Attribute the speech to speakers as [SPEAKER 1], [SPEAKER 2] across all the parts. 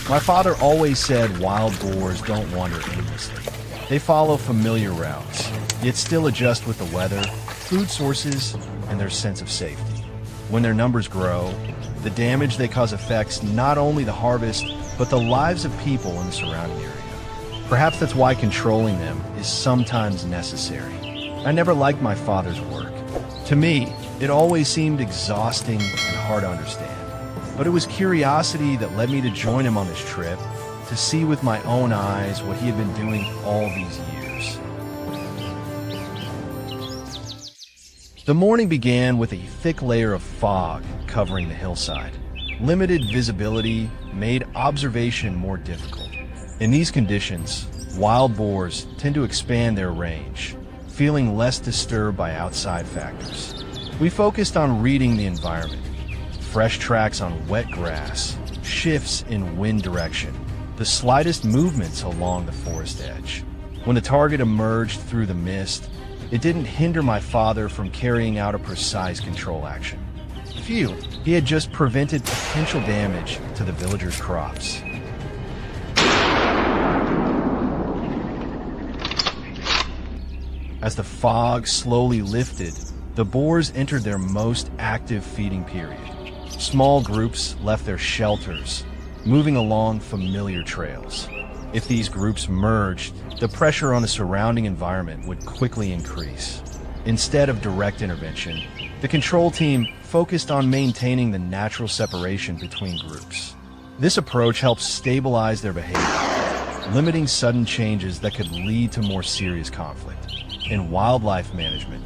[SPEAKER 1] My father always said wild boars don't wander aimlessly. They follow familiar routes, yet still adjust with the weather, food sources, and their sense of safety. When their numbers grow, the damage they cause affects not only the harvest, but the lives of people in the surrounding area. Perhaps that's why controlling them is sometimes necessary. I never liked my father's work. To me, it always seemed exhausting and hard to understand. But it was curiosity that led me to join him on this trip, to see with my own eyes what he had been doing all these years. The morning began with a thick layer of fog covering the hillside. Limited visibility made observation more difficult. In these conditions, wild boars tend to expand their range, feeling less disturbed by outside factors. We focused on reading the environment. Fresh tracks on wet grass, shifts in wind direction, the slightest movements along the forest edge. When the target emerged through the mist, it didn't hinder my father from carrying out a precise control action. Phew, he had just prevented potential damage to the villagers' crops. As the fog slowly lifted, the boars entered their most active feeding period. Small groups left their shelters, moving along familiar trails. If these groups merged, the pressure on the surrounding environment would quickly increase. Instead of direct intervention, the control team focused on maintaining the natural separation between groups. This approach helps stabilize their behavior, limiting sudden changes that could lead to more serious conflict. In wildlife management,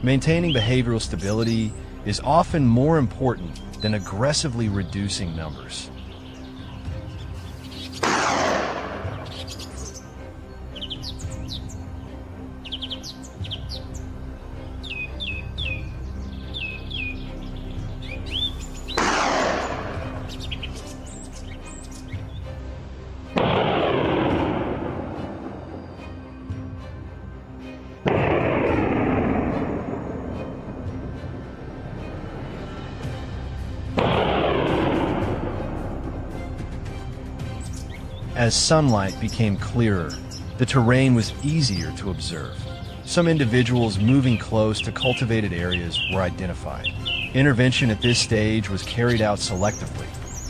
[SPEAKER 1] maintaining behavioral stability is often more important than aggressively reducing numbers. As sunlight became clearer, the terrain was easier to observe. Some individuals moving close to cultivated areas were identified. Intervention at this stage was carried out selectively,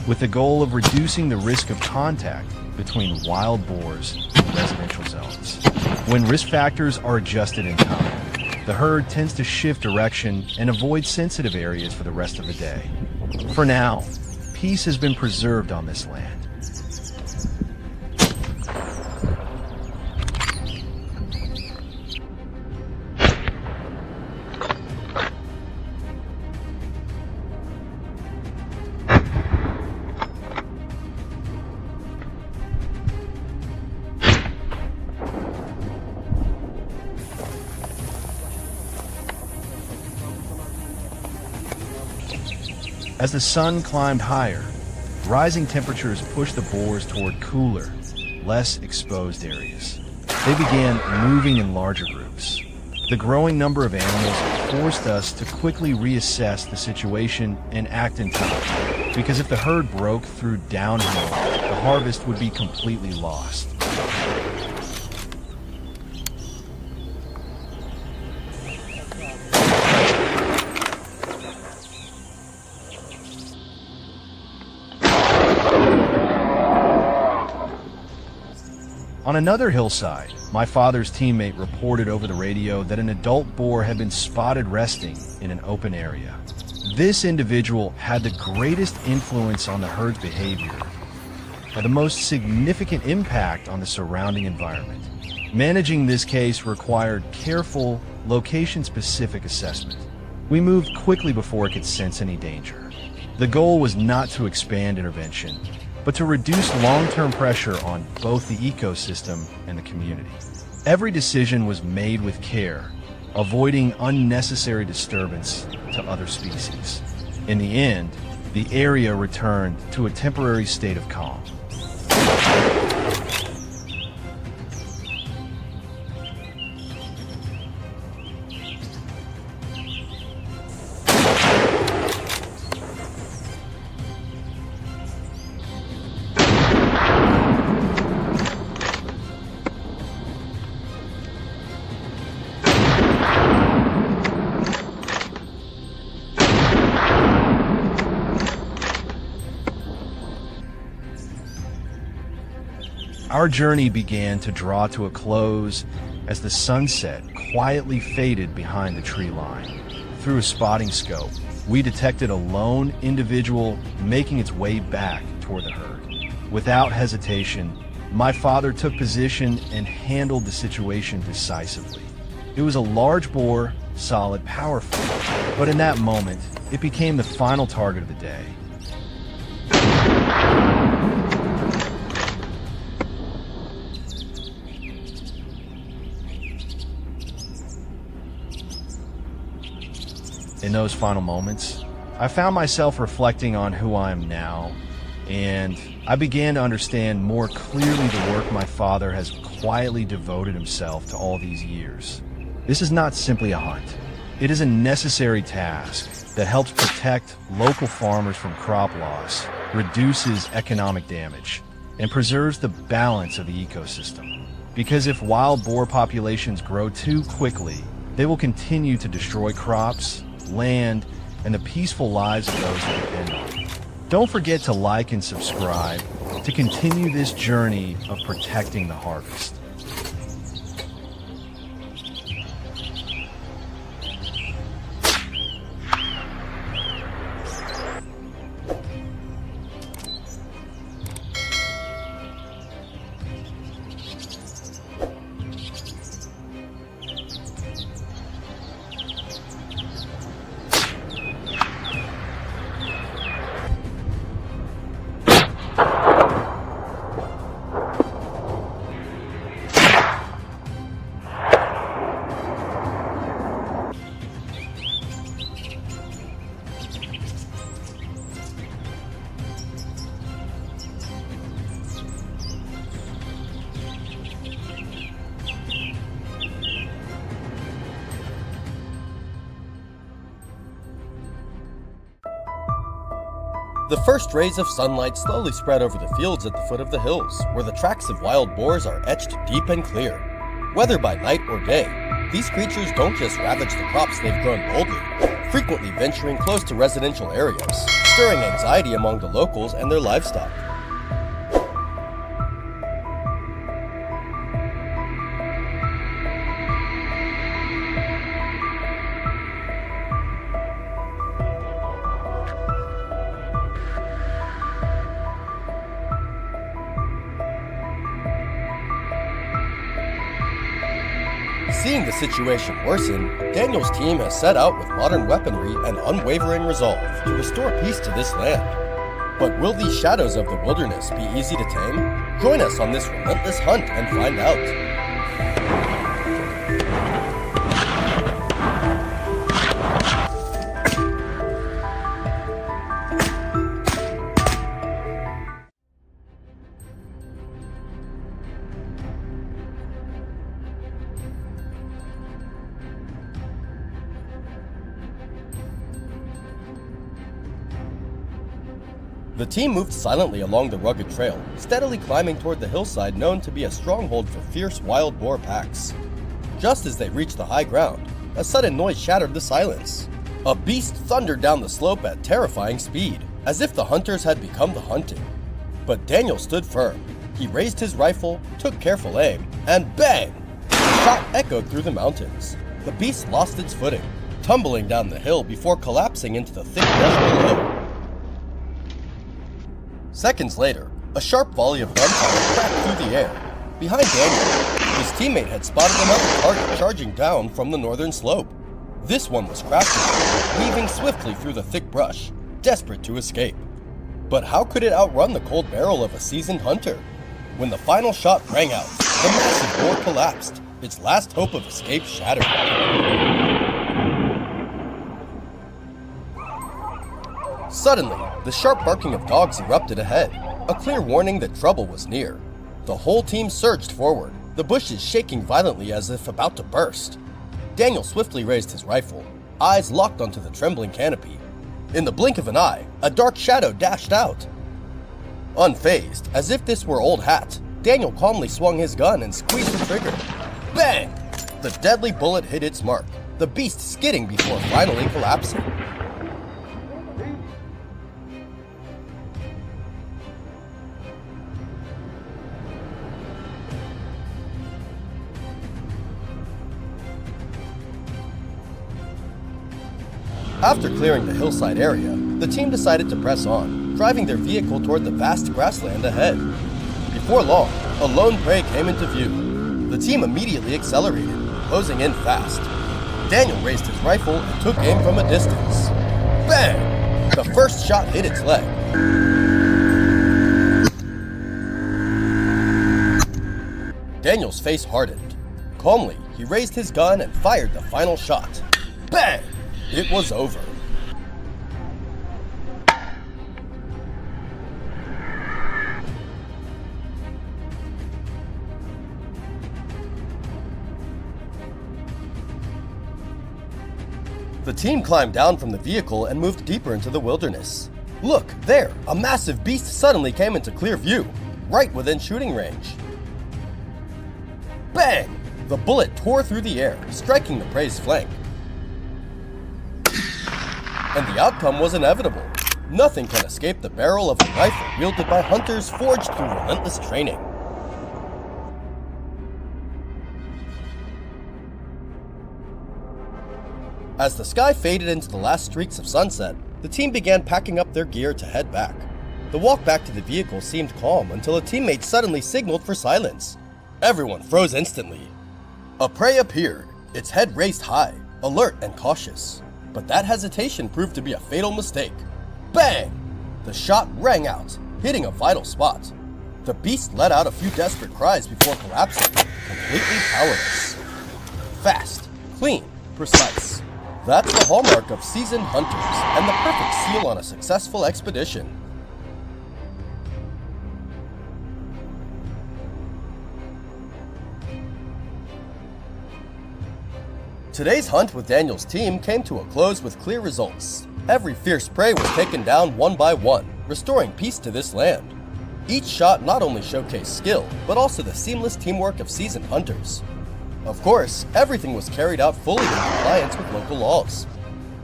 [SPEAKER 1] with the goal of reducing the risk of contact between wild boars and residential zones. When risk factors are adjusted in time, the herd tends to shift direction and avoid sensitive areas for the rest of the day. For now, peace has been preserved on this land. As the sun climbed higher, rising temperatures pushed the boars toward cooler, less exposed areas. They began moving in larger groups. The growing number of animals forced us to quickly reassess the situation and act in time, because if the herd broke through downhill, the harvest would be completely lost. On another hillside, my father's teammate reported over the radio that an adult boar had been spotted resting in an open area. This individual had the greatest influence on the herd's behavior, had the most significant impact on the surrounding environment. Managing this case required careful, location-specific assessment. We moved quickly before it could sense any danger. The goal was not to expand intervention, but to reduce long-term pressure on both the ecosystem and the community. Every decision was made with care, avoiding unnecessary disturbance to other species. In the end, the area returned to a temporary state of calm. Our journey began to draw to a close as the sunset quietly faded behind the tree line. Through a spotting scope, we detected a lone individual making its way back toward the herd. Without hesitation, my father took position and handled the situation decisively. It was a large boar, solid, powerful, but in that moment, it became the final target of the day. In those final moments, I found myself reflecting on who I am now, and I began to understand more clearly the work my father has quietly devoted himself to all these years. This is not simply a hunt. It is a necessary task that helps protect local farmers from crop loss, reduces economic damage, and preserves the balance of the ecosystem. Because if wild boar populations grow too quickly, they will continue to destroy crops, land, and the peaceful lives of those who depend on it. Don't forget to like and subscribe to continue this journey of protecting the harvest.
[SPEAKER 2] The first rays of sunlight slowly spread over the fields at the foot of the hills, where the tracks of wild boars are etched deep and clear. Whether by night or day, these creatures don't just ravage the crops they've grown boldly, frequently venturing close to residential areas, stirring anxiety among the locals and their livestock. Seeing the situation worsen, Daniel's team has set out with modern weaponry and unwavering resolve to restore peace to this land. But will these shadows of the wilderness be easy to tame? Join us on this relentless hunt and find out. The team moved silently along the rugged trail, steadily climbing toward the hillside known to be a stronghold for fierce wild boar packs. Just as they reached the high ground, a sudden noise shattered the silence. A beast thundered down the slope at terrifying speed, as if the hunters had become the hunted. But Daniel stood firm. He raised his rifle, took careful aim, and bang! The shot echoed through the mountains. The beast lost its footing, tumbling down the hill before collapsing into the thick brush below. Seconds later, a sharp volley of gunfire cracked through the air. Behind Daniel, his teammate had spotted another target charging down from the northern slope. This one was crafted, weaving swiftly through the thick brush, desperate to escape. But how could it outrun the cold barrel of a seasoned hunter? When the final shot rang out, the massive boar collapsed, its last hope of escape shattered. Suddenly, the sharp barking of dogs erupted ahead, a clear warning that trouble was near. The whole team surged forward, the bushes shaking violently as if about to burst. Daniel swiftly raised his rifle, eyes locked onto the trembling canopy. In the blink of an eye, a dark shadow dashed out. Unfazed, as if this were old hat, Daniel calmly swung his gun and squeezed the trigger. Bang! The deadly bullet hit its mark, the beast skidding before finally collapsing. After clearing the hillside area, the team decided to press on, driving their vehicle toward the vast grassland ahead. Before long, a lone prey came into view. The team immediately accelerated, closing in fast. Daniel raised his rifle and took aim from a distance. Bang! The first shot hit its leg. Daniel's face hardened. Calmly, he raised his gun and fired the final shot. Bang! It was over. The team climbed down from the vehicle and moved deeper into the wilderness. Look, there! A massive beast suddenly came into clear view, right within shooting range. Bang! The bullet tore through the air, striking the prey's flank. And the outcome was inevitable. Nothing can escape the barrel of a rifle wielded by hunters forged through relentless training. As the sky faded into the last streaks of sunset, the team began packing up their gear to head back. The walk back to the vehicle seemed calm until a teammate suddenly signaled for silence. Everyone froze instantly. A prey appeared, its head raised high, alert and cautious. But that hesitation proved to be a fatal mistake. Bang! The shot rang out, hitting a vital spot. The beast let out a few desperate cries before collapsing, completely powerless. Fast, clean, precise. That's the hallmark of seasoned hunters and the perfect seal on a successful expedition. Today's hunt with Daniel's team came to a close with clear results. Every fierce prey was taken down one by one, restoring peace to this land. Each shot not only showcased skill, but also the seamless teamwork of seasoned hunters. Of course, everything was carried out fully in compliance with local laws.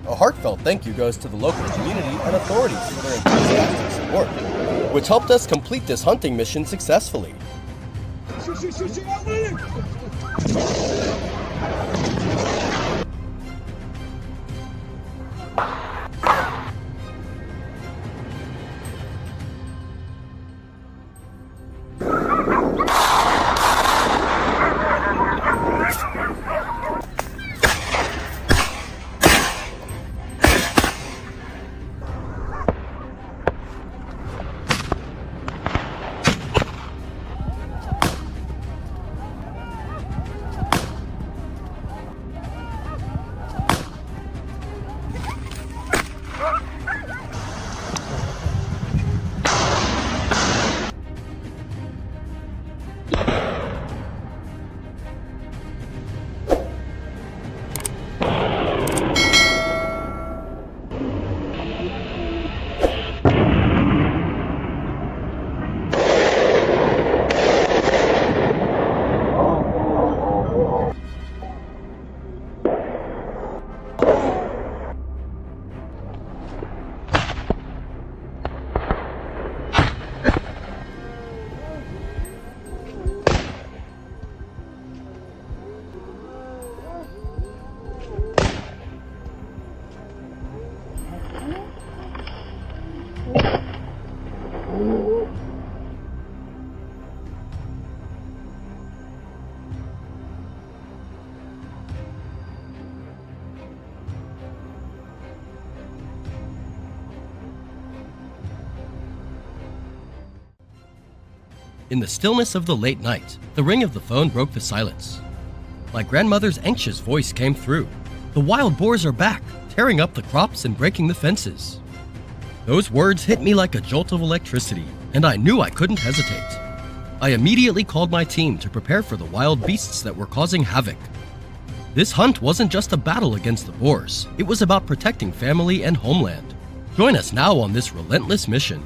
[SPEAKER 2] A heartfelt thank you goes to the local community and authorities for their enthusiastic support, which helped us complete this hunting mission successfully. In the stillness of the late night, the ring of the phone broke the silence. My grandmother's anxious voice came through. The wild boars are back, tearing up the crops and breaking the fences. Those words hit me like a jolt of electricity, and I knew I couldn't hesitate. I immediately called my team to prepare for the wild beasts that were causing havoc. This hunt wasn't just a battle against the boars, it was about protecting family and homeland. Join us now on this relentless mission.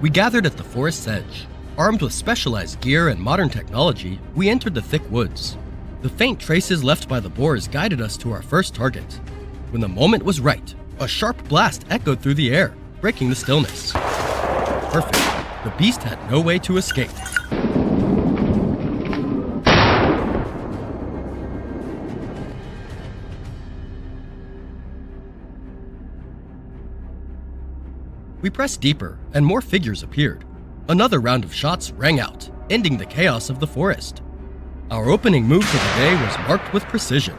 [SPEAKER 2] We gathered at the forest's edge. Armed with specialized gear and modern technology, we entered the thick woods. The faint traces left by the boars guided us to our first target. When the moment was right, a sharp blast echoed through the air, breaking the stillness. Perfect. The beast had no way to escape. We pressed deeper, and more figures appeared. Another round of shots rang out, ending the chaos of the forest. Our opening move for the day was marked with precision.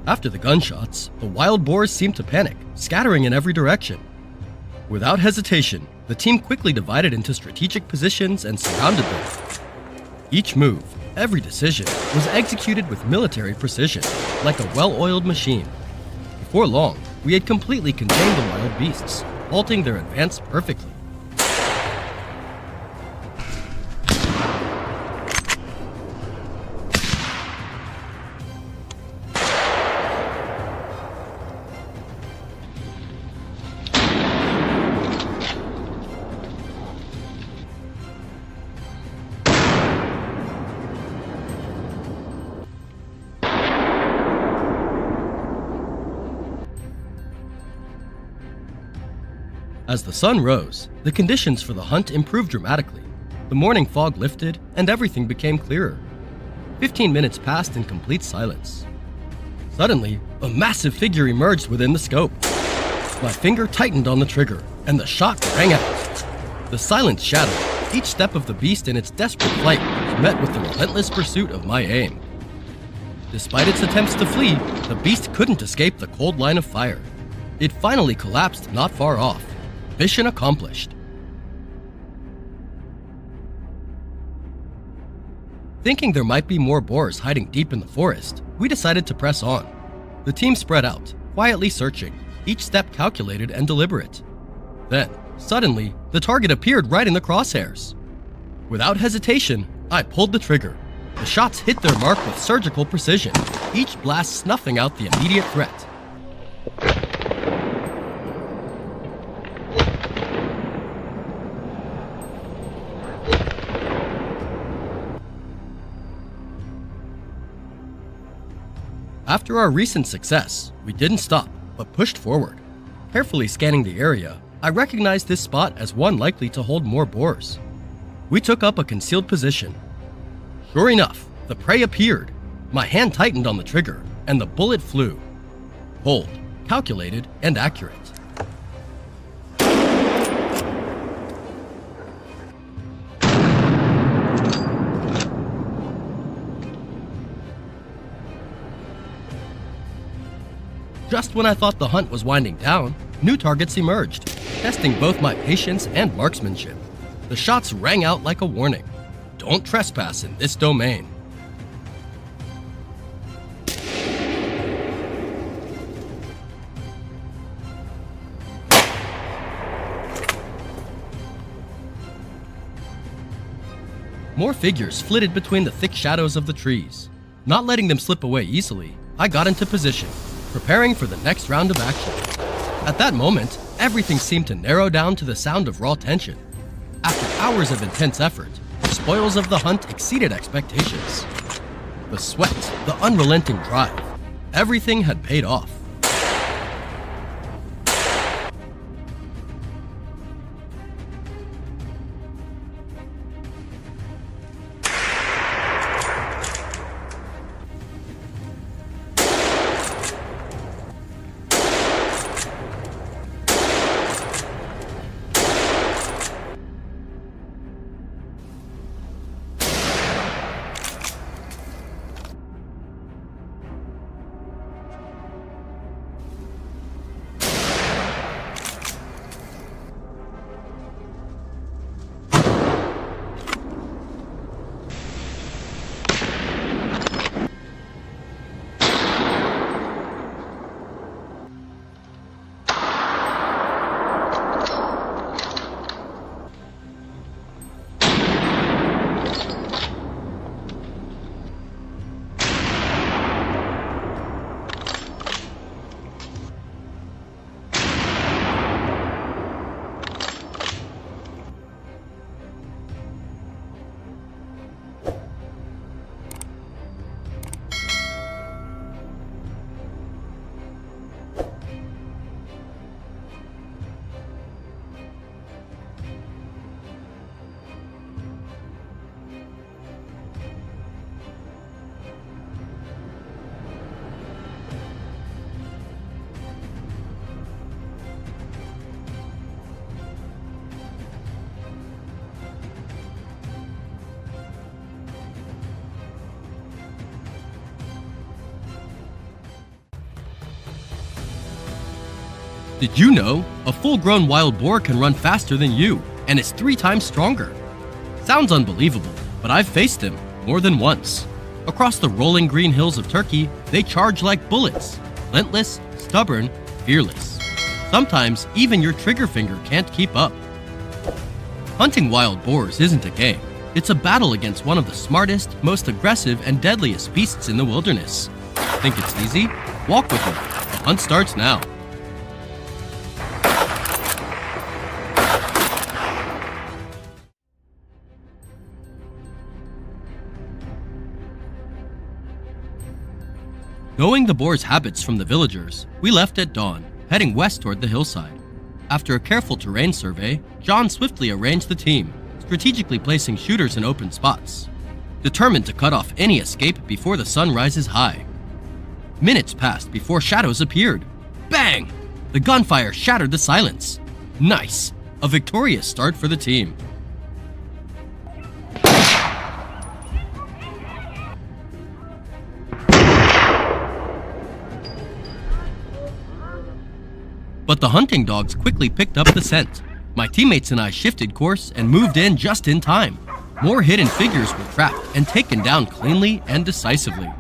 [SPEAKER 2] After the gunshots, the wild boars seemed to panic, scattering in every direction. Without hesitation, the team quickly divided into strategic positions and surrounded them. Each move, every decision, was executed with military precision, like a well-oiled machine. Before long, we had completely contained the wild beasts, halting their advance perfectly. As the sun rose, the conditions for the hunt improved dramatically. The morning fog lifted, and everything became clearer. 15 minutes passed in complete silence. Suddenly, a massive figure emerged within the scope. My finger tightened on the trigger, and the shot rang out. The silence shattered. Each step of the beast in its desperate flight was met with the relentless pursuit of my aim. Despite its attempts to flee, the beast couldn't escape the cold line of fire. It finally collapsed not far off. Mission accomplished. Thinking there might be more boars hiding deep in the forest, we decided to press on. The team spread out, quietly searching, each step calculated and deliberate. Then, suddenly, the target appeared right in the crosshairs. Without hesitation, I pulled the trigger. The shots hit their mark with surgical precision, each blast snuffing out the immediate threat. After our recent success, we didn't stop, but pushed forward. Carefully scanning the area, I recognized this spot as one likely to hold more boars. We took up a concealed position. Sure enough, the prey appeared. My hand tightened on the trigger, and the bullet flew. Cold, calculated, and accurate. Just when I thought the hunt was winding down, new targets emerged, testing both my patience and marksmanship. The shots rang out like a warning. Don't trespass in this domain. More figures flitted between the thick shadows of the trees. Not letting them slip away easily, I got into position, preparing for the next round of action. At that moment, everything seemed to narrow down to the sound of raw tension. After hours of intense effort, the spoils of the hunt exceeded expectations. The sweat, the unrelenting drive, everything had paid off.
[SPEAKER 3] Did you know a full-grown wild boar can run faster than you and is 3 times stronger? Sounds unbelievable, but I've faced them more than once. Across the rolling green hills of Turkey, they charge like bullets, relentless, stubborn, fearless. Sometimes even your trigger finger can't keep up. Hunting wild boars isn't a game. It's a battle against one of the smartest, most aggressive, and deadliest beasts in the wilderness. Think it's easy? Walk with me. The hunt starts now. Knowing the boar's habits from the villagers, we left at dawn, heading west toward the hillside. After a careful terrain survey, John swiftly arranged the team, strategically placing shooters in open spots, determined to cut off any escape before the sun rises high. Minutes passed before shadows appeared. Bang! The gunfire shattered the silence. Nice! A victorious start for the team. But the hunting dogs quickly picked up the scent. My teammates and I shifted course and moved in just in time. More hidden figures were trapped and taken down cleanly and decisively.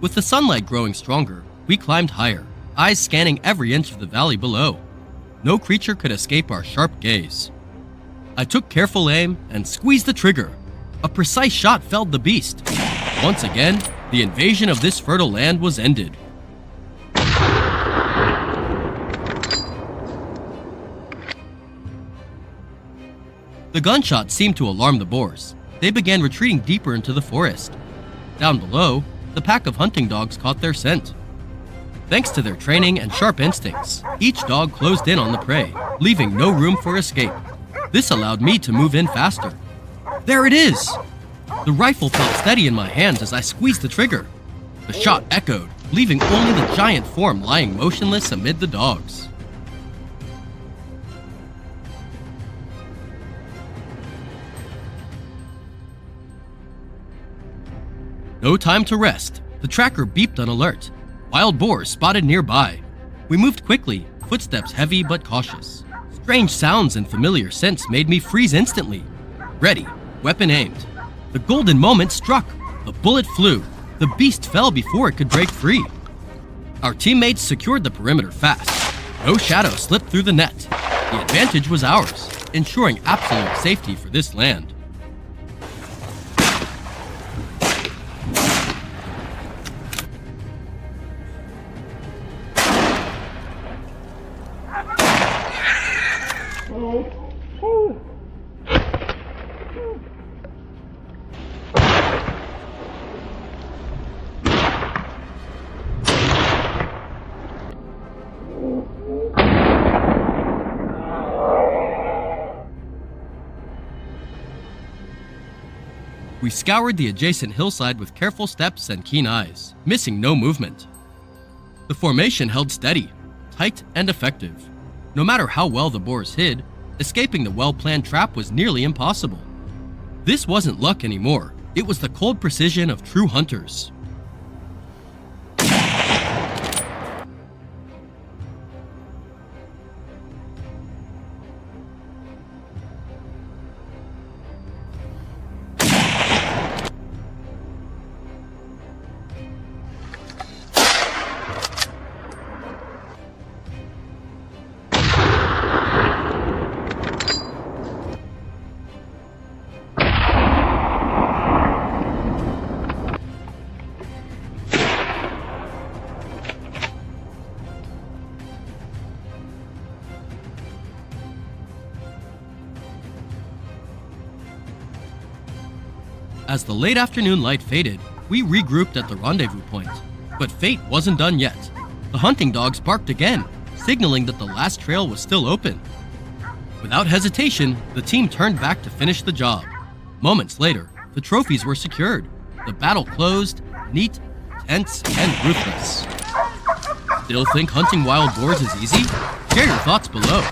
[SPEAKER 3] With the sunlight growing stronger, we climbed higher, eyes scanning every inch of the valley below. No creature could escape our sharp gaze. I took careful aim and squeezed the trigger. A precise shot felled the beast. Once again, the invasion of this fertile land was ended. The gunshot seemed to alarm the boars. They began retreating deeper into the forest. Down below, the pack of hunting dogs caught their scent. Thanks to their training and sharp instincts, each dog closed in on the prey, leaving no room for escape. This allowed me to move in faster. There it is! The rifle felt steady in my hands as I squeezed the trigger. The shot echoed, leaving only the giant form lying motionless amid the dogs. No time to rest. The tracker beeped on alert. Wild boars spotted nearby. We moved quickly, footsteps heavy but cautious. Strange sounds and familiar scents made me freeze instantly. Ready, weapon aimed. The golden moment struck. The bullet flew. The beast fell before it could break free. Our teammates secured the perimeter fast. No shadow slipped through the net. The advantage was ours, ensuring absolute safety for this land. We scoured the adjacent hillside with careful steps and keen eyes, missing no movement. The formation held steady, tight and effective. No matter how well the boars hid, escaping the well-planned trap was nearly impossible. This wasn't luck anymore. It was the cold precision of true hunters. As the late afternoon light faded, we regrouped at the rendezvous point. But fate wasn't done yet. The hunting dogs barked again, signaling that the last trail was still open. Without hesitation, the team turned back to finish the job. Moments later, the trophies were secured. The battle closed, neat, tense, and ruthless. Still think hunting wild boars is easy? Share your thoughts below.